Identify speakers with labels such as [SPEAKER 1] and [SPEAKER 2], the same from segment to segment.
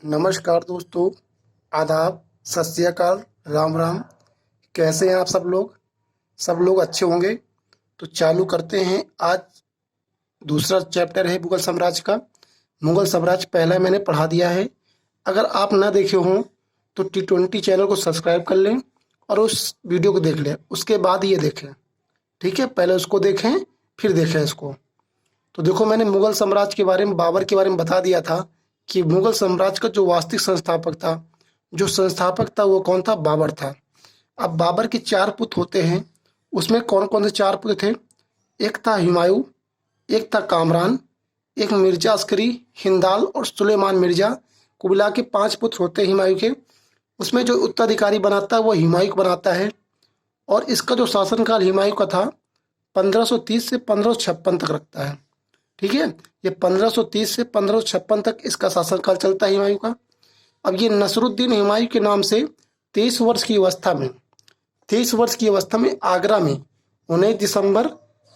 [SPEAKER 1] नमस्कार दोस्तों, आदाब, सत श्री अकाल, राम राम। कैसे हैं आप सब लोग? सब लोग अच्छे होंगे। तो चालू करते हैं। आज दूसरा चैप्टर है मुगल साम्राज्य का। मुगल साम्राज्य पहला मैंने पढ़ा दिया है। अगर आप ना देखे हों तो T20 चैनल को सब्सक्राइब कर लें और उस वीडियो को देख लें, उसके बाद ये देखें। ठीक है, पहले उसको देखें फिर देखें इसको। तो देखो, मैंने मुगल साम्राज्य के बारे में, बाबर के बारे में बता दिया था कि मुगल साम्राज्य का जो वास्तविक संस्थापक था, जो संस्थापक था, वो कौन था? बाबर था। अब बाबर के चार पुत्र होते हैं। उसमें कौन कौन से चार पुत्र थे? एक था हुमायूं, एक था कामरान, एक मिर्जा अस्करी, हिंदाल और सुलेमान मिर्जा। को मिला के पांच पुत्र होते हैं हुमायूं के। उसमें जो उत्तराधिकारी बनाता है वो हुमायूं को बनाता है। और इसका जो शासनकाल हुमायूं का था 1530 से 1556 तक रखता है। ठीक है, ये 1530 से 1556 तक इसका शासनकाल चलता है हुमायूं का। अब ये नसरुद्दीन हुमायूं के नाम से 23 वर्ष की अवस्था में आगरा में 19 दिसंबर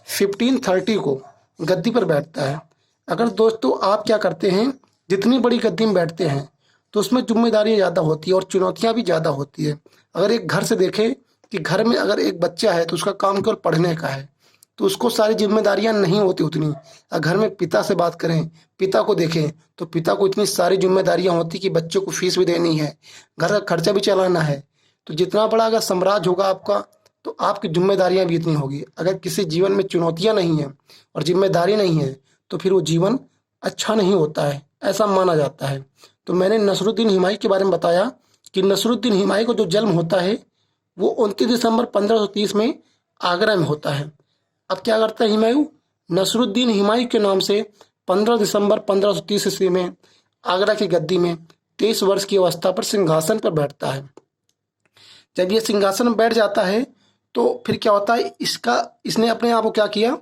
[SPEAKER 1] 1530 को गद्दी पर बैठता है। अगर दोस्तों आप क्या करते हैं, जितनी बड़ी गद्दी में बैठते हैं तो उसमें जिम्मेदारियां ज़्यादा होती है और चुनौतियां भी ज़्यादा होती है। अगर एक घर से देखें कि घर में अगर एक बच्चा है तो उसका काम केवल पढ़ने का है, तो उसको सारी जिम्मेदारियां नहीं होती उतनी। अगर घर में पिता से बात करें, पिता को देखें, तो पिता को इतनी सारी जिम्मेदारियां होती कि बच्चों को फीस भी देनी है, घर का खर्चा भी चलाना है। तो जितना बड़ा अगर साम्राज्य होगा आपका, तो आपकी जिम्मेदारियां भी इतनी होगी। अगर किसी जीवन में चुनौतियां नहीं है और जिम्मेदारी नहीं है तो फिर वो जीवन अच्छा नहीं होता है, ऐसा माना जाता है। तो मैंने नसरुद्दीन हुमायूं के बारे में बताया कि नसरुद्दीन हुमायूं को जो जन्म होता है वो 29 दिसंबर 1530 में आगरा में होता है। अब क्या करता है हुमायूं? नसरुद्दीन हुमायूं के नाम से 15 दिसंबर 1530 ईस्वी में आगरा की गद्दी में 23 वर्ष की अवस्था पर सिंहासन पर बैठता है। जब ये सिंहासन में बैठ जाता है तो फिर क्या होता है, इसने अपने आप को क्या किया,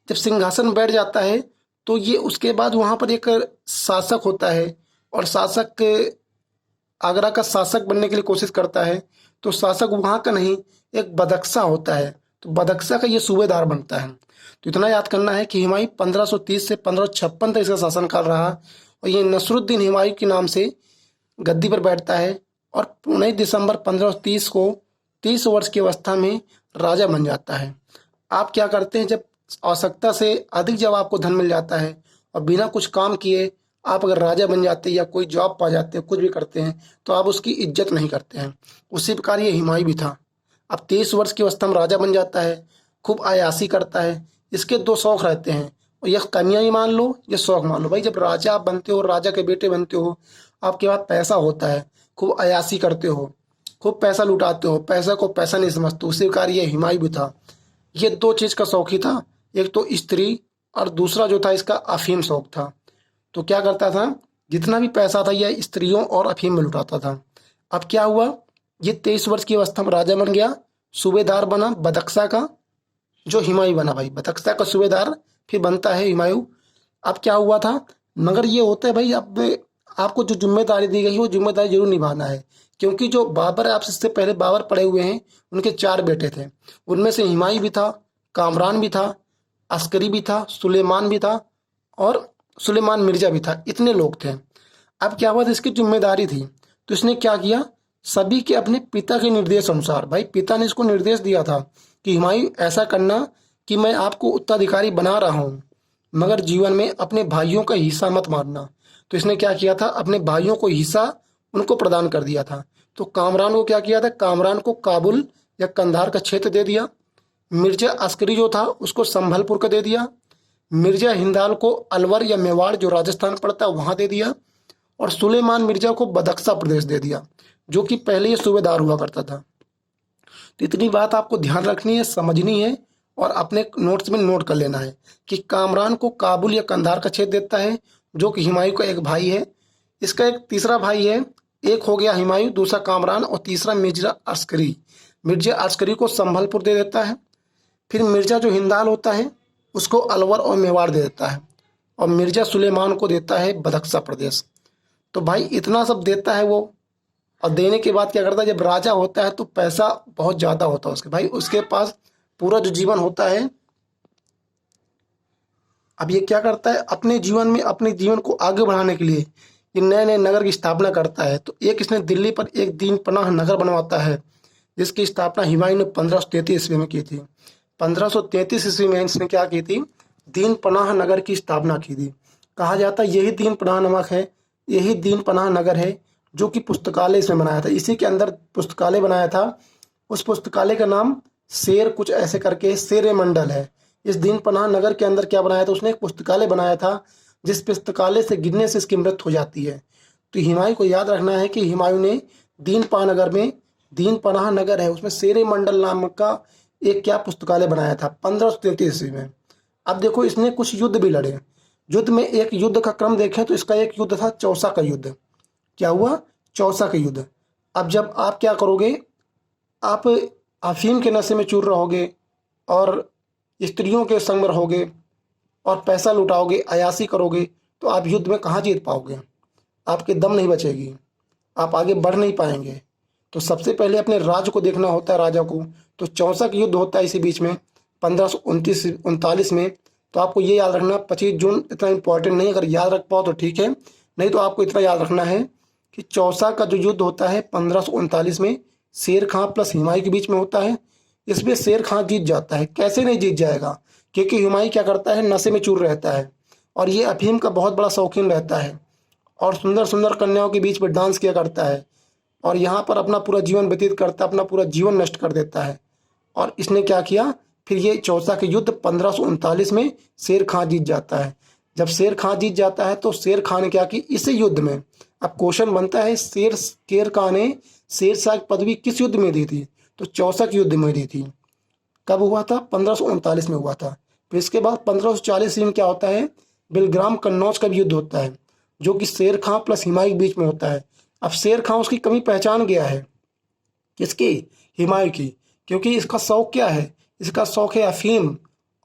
[SPEAKER 1] जब सिंहासन में बैठ जाता है तो ये उसके बाद वहां पर एक शासक होता है और शासक आगरा का शासक बनने के लिए कोशिश करता है। तो शासक वहां का नहीं, एक बदख्शा होता है, तो बदख्शा का ये सूबेदार बनता है। तो इतना याद करना है कि हुमायूं 1530 से 1556 तक इसका शासनकाल रहा और ये नसरुद्दीन हुमायूं के नाम से गद्दी पर बैठता है और 19 दिसंबर 1530 को 30 वर्ष की अवस्था में राजा बन जाता है। आप क्या करते हैं, जब आवश्यकता से अधिक जब आपको धन मिल जाता है और बिना कुछ काम किए आप अगर राजा बन जाते हैं या कोई जॉब पा जाते हैं, कुछ भी करते हैं, तो आप उसकी इज्जत नहीं करते हैं। उसी प्रकार ये हुमायूं भी था। अब 23 वर्ष की अवस्था में राजा बन जाता है, खूब अय्याशी करता है। इसके दो शौक रहते हैं, और यह कन्या ही मान लो, ये शौक मान लो। भाई जब राजा आप बनते हो, राजा के बेटे बनते हो, आपके पास पैसा होता है, खूब अय्याशी करते हो, खूब पैसा लुटाते हो, पैसा को पैसा नहीं समझते। उसी प्रकार ये हुमायूं भी था। ये दो चीज का शौक ही था, एक तो स्त्री और दूसरा जो था इसका अफीम शौक था। तो क्या करता था, जितना भी पैसा था यह स्त्रियों और अफीम में लुटाता था। अब क्या हुआ, ये 23 वर्ष की अवस्था में राजा बन गया, सूबेदार बना बदख्शा का, जो हुमायूं बना। भाई बदख्शा का सूबेदार फिर बनता है हुमायूं। अब क्या हुआ था, मगर ये होता है भाई, अब आपको जो जिम्मेदारी दी गई है वो जिम्मेदारी जरूर निभाना है। क्योंकि जो बाबर है, आपसे इससे पहले बाबर पड़े हुए हैं, उनके चार बेटे थे। उनमें से हुमायूं भी था, कामरान भी था, अस्करी भी था, सुलेमान भी था और सुलेमान मिर्जा भी था। इतने लोग थे। अब क्या हुआ था, इसकी जिम्मेदारी थी, तो इसने क्या किया, सभी के अपने पिता के निर्देश अनुसार, भाई पिता ने इसको निर्देश दिया था कि हुमायूं ऐसा करना कि मैं आपको उत्तराधिकारी बना रहा हूँ, मगर जीवन में अपने भाइयों का हिस्सा मत मारना। तो इसने क्या किया था, अपने भाइयों को हिस्सा उनको प्रदान कर दिया था। तो कामरान को क्या किया था, कामरान को काबुल या कंधार का क्षेत्र दे दिया। मिर्जा अस्करी जो था उसको संभलपुर का दे दिया। मिर्जा हिंदाल को अलवर या मेवाड़ जो राजस्थान पड़ता है वहां दे दिया। और सुलेमान मिर्जा को बदख्शा प्रदेश दे दिया, जो कि पहले ये सूबेदार हुआ करता था। तो इतनी बात आपको ध्यान रखनी है, समझनी है और अपने नोट्स में नोट कर लेना है कि कामरान को काबुल या कंधार का क्षेत्र देता है, जो कि हुमायूं का एक भाई है। इसका एक तीसरा भाई है, एक हो गया हुमायूं, दूसरा कामरान और तीसरा मिर्जा अस्करी। मिर्जा अस्करी को संभलपुर दे देता है। फिर मिर्जा जो हिंदाल होता है उसको अलवर और मेवाड़ दे देता है और मिर्जा सुलेमान को देता है बदख्शा प्रदेश। तो भाई इतना सब देता है वो। और देने के बाद क्या करता है, जब राजा होता है तो पैसा बहुत ज्यादा होता है उसके, भाई उसके पास पूरा जो जीवन होता है। अब ये क्या करता है, अपने जीवन में अपने जीवन को आगे बढ़ाने के लिए ये नए नए नगर की स्थापना करता है। तो एक इसने दिल्ली पर एक दीन पनाह नगर बनवाता है, जिसकी स्थापना हुमायूं ने 1533 ईस्वी में की थी। 1533 ईस्वी में इसने क्या की थी, दीन पनाह नगर की स्थापना की थी। कहा जाता है यही दीन पनाह नमक है, यही दीन पनाह नगर है जो कि पुस्तकालय इसमें बनाया था। इसी के अंदर पुस्तकालय बनाया था। उस पुस्तकालय का नाम शेर कुछ ऐसे करके शेर मंडल है। इस दीन पनाह नगर के अंदर क्या बनाया था, उसने एक पुस्तकालय बनाया था, जिस पुस्तकालय से गिरने से इसकी मृत्यु हो जाती है। तो हुमायूं को याद रखना है कि हुमायूं ने दीन पनाह नगर में, दीन पनाह नगर है उसमें शेर मंडल नाम का एक क्या पुस्तकालय बनाया था 1533 ईस्वी में। अब देखो इसने कुछ युद्ध भी लड़े। युद्ध में एक युद्ध का क्रम देखें तो इसका एक युद्ध था चौसा का युद्ध। क्या हुआ, चौसा का युद्ध। अब जब आप क्या करोगे, आप अफीम के नशे में चूर रहोगे और स्त्रियों के संग में रहोगे और पैसा लुटाओगे, अयासी करोगे, तो आप युद्ध में कहाँ जीत पाओगे, आपके दम नहीं बचेगी, आप आगे बढ़ नहीं पाएंगे। तो सबसे पहले अपने राज्य को देखना होता है, राजा को। तो चौसा का युद्ध होता है इसी बीच में 1539 में। तो आपको ये याद रखना, 25 जून इतना इंपॉर्टेंट नहीं, अगर याद रख पाओ तो ठीक है, नहीं तो आपको इतना याद रखना है कि चौसा का जो युद्ध होता है 1539 में शेर खां प्लस हुमायूं के बीच में होता है। इसमें शेर खां जीत जाता है। कैसे नहीं जीत जाएगा, क्योंकि हुमायूं क्या करता है, नशे में चूर रहता है और ये अफीम का बहुत बड़ा शौकीन रहता है और सुंदर सुंदर कन्याओं के बीच में डांस किया करता है और यहाँ पर अपना पूरा जीवन व्यतीत करता है, अपना पूरा जीवन नष्ट कर देता है। और इसने क्या किया, फिर ये चौसा के युद्ध 1539 में शेर खां जीत जाता है। जब शेर खां जीत जाता है तो शेर खां ने क्या की, इस युद्ध में, अब क्वेश्चन बनता है, शेर खां ने शेरशाह की पदवी किस युद्ध में दी थी, तो चौसा के युद्ध में दी थी। कब हुआ था, 1539 में हुआ था। फिर इसके बाद 1540 में क्या होता है, बिलग्राम कन्नौज का भी युद्ध होता है, जो कि शेर खां प्लस हुमायूं के बीच में होता है। अब शेर खां उसकी कमी पहचान गया है, किसकी, हुमायूं की, क्योंकि इसका शौक क्या है, इसका शौक है अफीम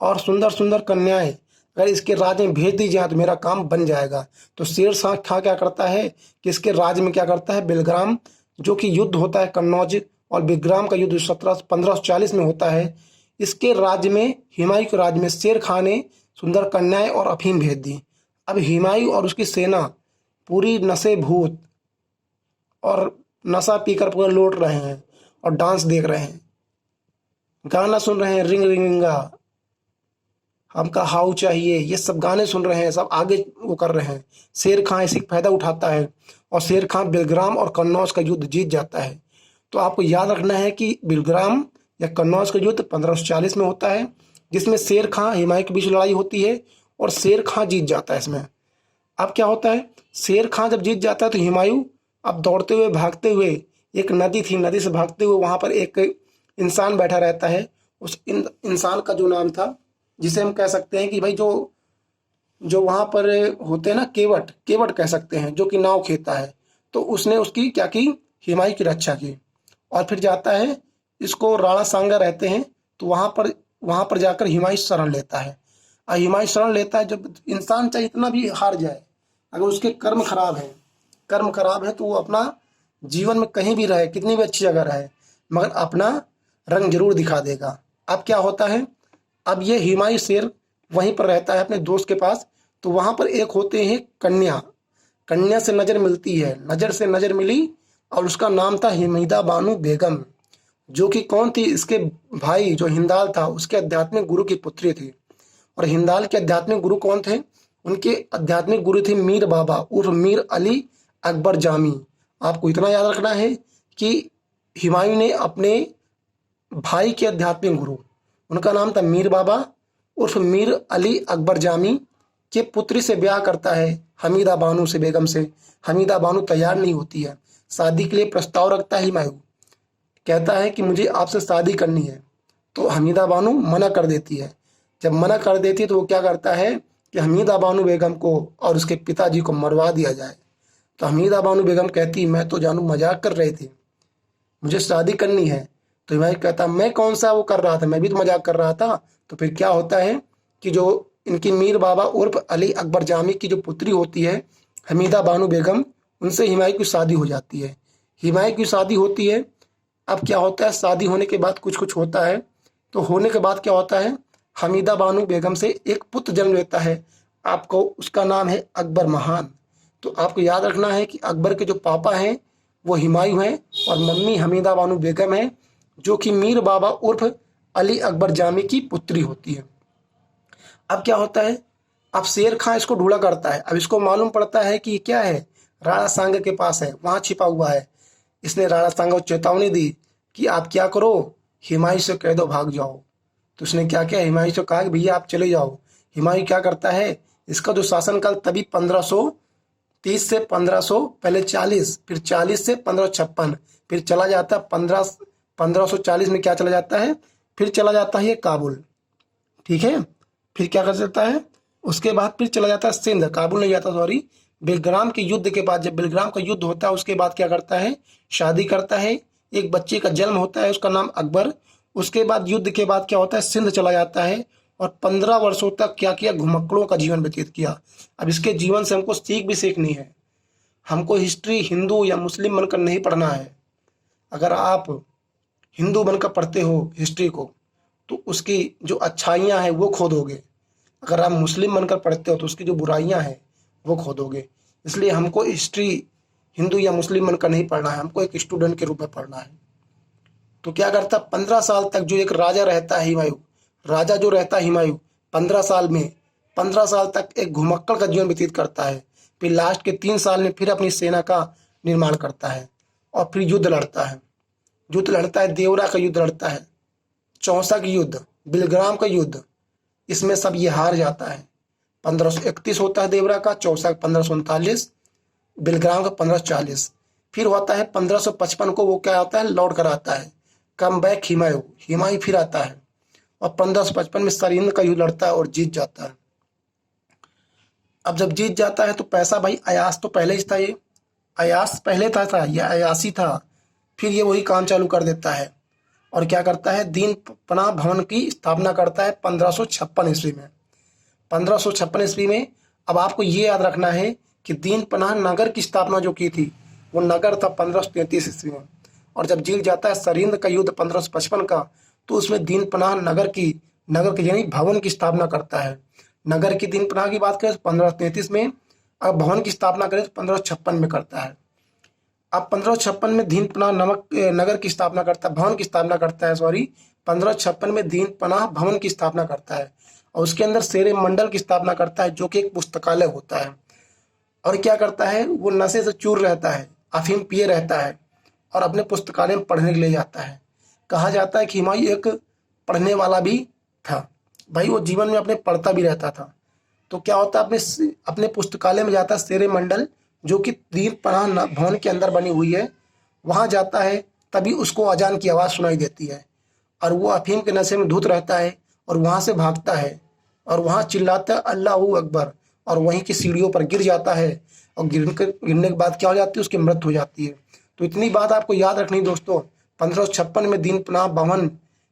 [SPEAKER 1] और सुंदर सुंदर कन्याएं। अगर इसके राज्य में भेज दी जाए तो मेरा काम बन जाएगा। तो शेर शाह खां क्या करता है कि इसके राज्य में क्या करता है, बिलग्राम जो कि युद्ध होता है कन्नौज और बिलग्राम का युद्ध 1540 में होता है, इसके राज्य में, हुमायूं के राज्य में शेर खां ने सुंदर कन्याएं और अफीम भेज दी। अब हुमायूं और उसकी सेना पूरी नशे भूत और नशा पीकर पूरा लौट रहे हैं और डांस देख रहे हैं, गाना सुन रहे हैं, रिंग रिंगा हमका हाउ चाहिए, ये सब गाने सुन रहे हैं, सब आगे वो कर रहे हैं। शेर खां इसी का फायदा उठाता है और शेर खां बिलग्राम और कन्नौज का युद्ध जीत जाता है। तो आपको याद रखना है कि बिलग्राम या कन्नौज का युद्ध 1540 में होता है, जिसमें शेर खां हुमायूं के बीच लड़ाई होती है और शेर खां जीत जाता है इसमें। अब क्या होता है, शेर खां जब जीत जाता है तो हुमायूं अब दौड़ते हुए भागते हुए, एक नदी थी, नदी से भागते हुए वहां पर एक इंसान बैठा रहता है। उस इंसान का जो नाम था, जिसे हम कह सकते हैं कि भाई जो जो वहां पर होते हैं ना, केवट, केवट कह सकते हैं, जो कि नाव खेता है। तो उसने उसकी क्या की, हुमायूं की रक्षा की और फिर जाता है, इसको राणा सांगा रहते हैं, तो वहां पर जाकर हुमायूं शरण लेता है। और हुमायूं शरण लेता है, जब इंसान चाहे इतना भी हार जाए, अगर उसके कर्म खराब है, कर्म खराब है, तो वो अपना जीवन में कहीं भी रहे, कितनी भी अच्छी जगह रहे, मगर अपना रंग जरूर दिखा देगा। अब क्या होता है, अब ये हुमायूं शेर वहीं पर रहता है अपने दोस्त के पास। तो वहां पर एक होते हैं कन्या, कन्या से नजर मिलती है, नजर से नजर मिली और उसका नाम था हमीदा बानो बेगम, जो कि कौन थी, इसके भाई जो हिंदाल था उसके आध्यात्मिक गुरु की पुत्री थी। और हिंदाल के आध्यात्मिक गुरु कौन थे, उनके आध्यात्मिक गुरु थे मीर बाबा उर्फ मीर अली अकबर जामी। आपको इतना याद रखना है कि हुमायूं ने अपने भाई के आध्यात्मिक गुरु, उनका नाम था मीर बाबा उर्फ मीर अली अकबर जामी, के पुत्री से ब्याह करता है हमीदा बानो से, बेगम से। हमीदा बानो तैयार नहीं होती है, शादी के लिए प्रस्ताव रखता है हुमायूं, कहता है कि मुझे आपसे शादी करनी है। तो हमीदा बानो मना कर देती है। जब मना कर देती है तो वो क्या करता है कि हमीदा बानो बेगम को और उसके पिताजी को मरवा दिया जाए। तो हमीदा बानो बेगम कहती, मैं तो जानू मजाक कर रही थी, मुझे शादी करनी है। तो हुमायूं कहता, मैं कौन सा वो कर रहा था, मैं भी तो मजाक कर रहा था। तो फिर क्या होता है कि जो इनकी मीर बाबा उर्फ अली अकबर जामी की जो पुत्री होती है हमीदा बानो बेगम, उनसे हुमायूं की शादी हो जाती है। हुमायूं की शादी होती है। अब क्या होता है, शादी होने के बाद कुछ कुछ होता है। तो होने के बाद क्या होता है, हमीदा बानो बेगम से एक पुत्र जन्म लेता है, आपको उसका नाम है अकबर महान। तो आपको याद रखना है कि अकबर के जो पापा हैं वो हुमायूं हैं और मम्मी हमीदा बानो बेगम है, जो कि मीर बाबा उर्फ अली अकबर जामी की पुत्री होती है। अब क्या होता है, अब शेर खां इसको ढूंढा करता है। अब इसको मालूम पड़ता है कि ये क्या है, राणा सांगा के पास है, वहां छिपा हुआ है। इसने राणा सांगा को चेतावनी दी कि आप क्या करो, हुमायूं से कह दो भाग जाओ। तो उसने क्या किया, हुमायूं से कहा कि भैया आप चले जाओ। हुमायूं क्या करता है, इसका जो शासनकाल तभी 1530 से 1500, पहले 40, फिर 40 से 1556, फिर चला जाता है 1540 में क्या चला जाता है, फिर चला जाता है ये काबुल। ठीक है, फिर क्या कर सकता है, उसके बाद फिर चला जाता है सिंध, काबुल नहीं जाता सॉरी, बिलग्राम के युद्ध के बाद, जब बिलग्राम का युद्ध होता है उसके बाद क्या करता है, शादी करता है, एक बच्चे का जन्म होता है, उसका नाम अकबर। उसके बाद युद्ध के बाद क्या होता है, सिंध चला जाता है और 15 वर्षों तक क्या किया, घुमक्कड़ों का जीवन व्यतीत किया। अब इसके जीवन से हमको सीख भी सीखनी है। हमको हिस्ट्री हिंदू या मुस्लिम बनकर नहीं पढ़ना है। अगर आप हिंदू बनकर पढ़ते हो हिस्ट्री को तो उसकी जो अच्छाइयाँ हैं वो खो दोगे। अगर आप मुस्लिम बनकर पढ़ते हो तो उसकी जो बुराइयां हैं वो खो दोगे। इसलिए हमको हिस्ट्री हिंदू या मुस्लिम बनकर नहीं पढ़ना है, हमको एक स्टूडेंट के रूप में पढ़ना है। तो क्या करता, 15 साल तक जो एक राजा रहता है हुमायूं, राजा जो रहता है हुमायूं 15 साल में, 15 साल तक एक घुमक्कड़ का जीवन व्यतीत करता है। फिर लास्ट के 3 साल में फिर अपनी सेना का निर्माण करता है और फिर युद्ध लड़ता है। युद्ध लड़ता है, देवरा का युद्ध लड़ता है, चौसा का युद्ध, बिलग्राम का युद्ध, इसमें सब ये हार जाता है। 1531 होता है देवरा का, चौसा 1539, बिलग्राम का 1540। फिर होता है 1555 को, वो क्या होता है, लौट कर आता है, कम बैक हुमायूं, हुमायूं फिर आता है और 1555 में सरहिंद का युद्ध लड़ता है और जीत जाता है। अब जब जीत जाता है तो पैसा भाई, अयास तो पहले ही था, ये अयास पहले था ये अयासी था। फिर ये वही काम चालू कर देता है और क्या करता है, दीन पनाह भवन की स्थापना करता है 1556 ईस्वी में। 1556 ईस्वी में अब आपको ये याद रखना है कि दीन पनाह नगर की स्थापना जो की थी वो नगर था 1533 ईस्वी में। और जब जीत जाता है सरहिंद का युद्ध 1555 का, तो उसमें दीन पनाह नगर के यानी भवन की स्थापना करता है। नगर की दीन पनाह की बात करें तो 1533 में, अब भवन की स्थापना करें तो 1556 में करता है। अब 1556 में दीन पनाह नगर की स्थापना करता है, भवन की स्थापना करता है, सॉरी 1556 में दीन पनाह भवन की स्थापना करता है और उसके अंदर शेरे मंडल की स्थापना करता है, जो कि एक पुस्तकालय होता है। और क्या करता है, वो नशे से चूर रहता है, अफीम पिए रहता है और अपने पुस्तकालय में पढ़ने के लिए जाता है। कहा जाता है कि हुमायूं एक पढ़ने वाला भी था भाई, वो जीवन में अपने पढ़ता भी रहता था। तो क्या होता है, अपने पुस्तकालय में जाता है, शेरे मंडल जो कि दीन पनाह भवन के अंदर बनी हुई है, वहां जाता है, तभी उसको अजान की आवाज़ सुनाई देती है और वो अफीम के नशे में धुत रहता है और वहां से भागता है और वहां चिल्लाता है अल्लाहू अकबर और वहीं की सीढ़ियों पर गिर जाता है और गिरने के बाद क्या हो जाती है, उसकी मृत्यु हो जाती है। तो इतनी बात आपको याद रखनी दोस्तों। 1556 में दीन पनाह भवन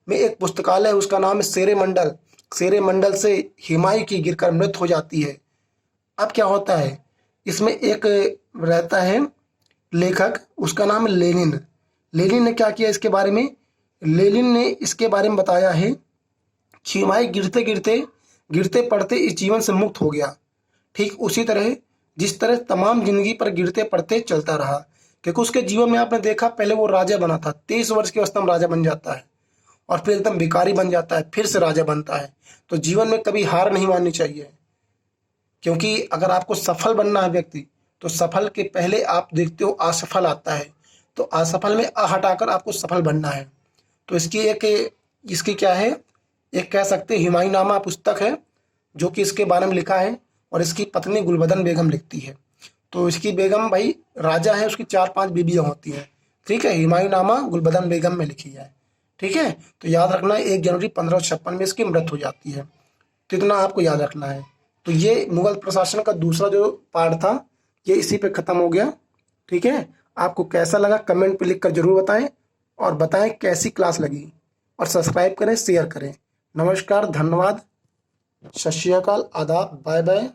[SPEAKER 1] में एक पुस्तकालय है, उसका नाम है शेरे मंडल। शेरे मंडल से हुमायूं की गिरकर मृत्यु हो जाती है। अब क्या होता है, इसमें एक रहता है लेखक, उसका नाम है लेनिन। लेनिन ने क्या किया इसके बारे में, लेनिन ने इसके बारे में बताया है कि हुमायूं गिरते पड़ते इस जीवन से मुक्त हो गया, ठीक उसी तरह जिस तरह तमाम जिंदगी पर गिरते पड़ते चलता रहा। क्योंकि उसके जीवन में आपने देखा, पहले वो राजा बना था, 23 वर्ष की अवस्था में राजा बन जाता है और फिर एकदम भिखारी बन जाता है, फिर से राजा बनता है। तो जीवन में कभी हार नहीं माननी चाहिए, क्योंकि अगर आपको सफल बनना है व्यक्ति, तो सफल के पहले आप देखते हो असफल आता है, तो असफल में आ हटाकर आपको सफल बनना है। तो इसकी क्या है, एक कह सकते हैं हुमायूंनामा पुस्तक है जो कि इसके बारे में लिखा है और इसकी पत्नी गुलबदन बेगम लिखती है। तो इसकी बेगम भाई राजा है, उसकी 4-5 बीबियाँ होती हैं। ठीक है, हुमायूंनामा गुलबदन बेगम में लिखी है। ठीक है, तो याद रखना 1 जनवरी 1556 में इसकी मृत्यु हो जाती है। तो इतना आपको याद रखना है। तो ये मुगल प्रशासन का दूसरा जो पार्ट था ये इसी पे खत्म हो गया। ठीक है, आपको कैसा लगा कमेंट पे लिख कर जरूर बताएं और बताएं कैसी क्लास लगी और सब्सक्राइब करें, शेयर करें। नमस्कार, धन्यवाद, सत श्री अकाल, आदाब, बाय बाय।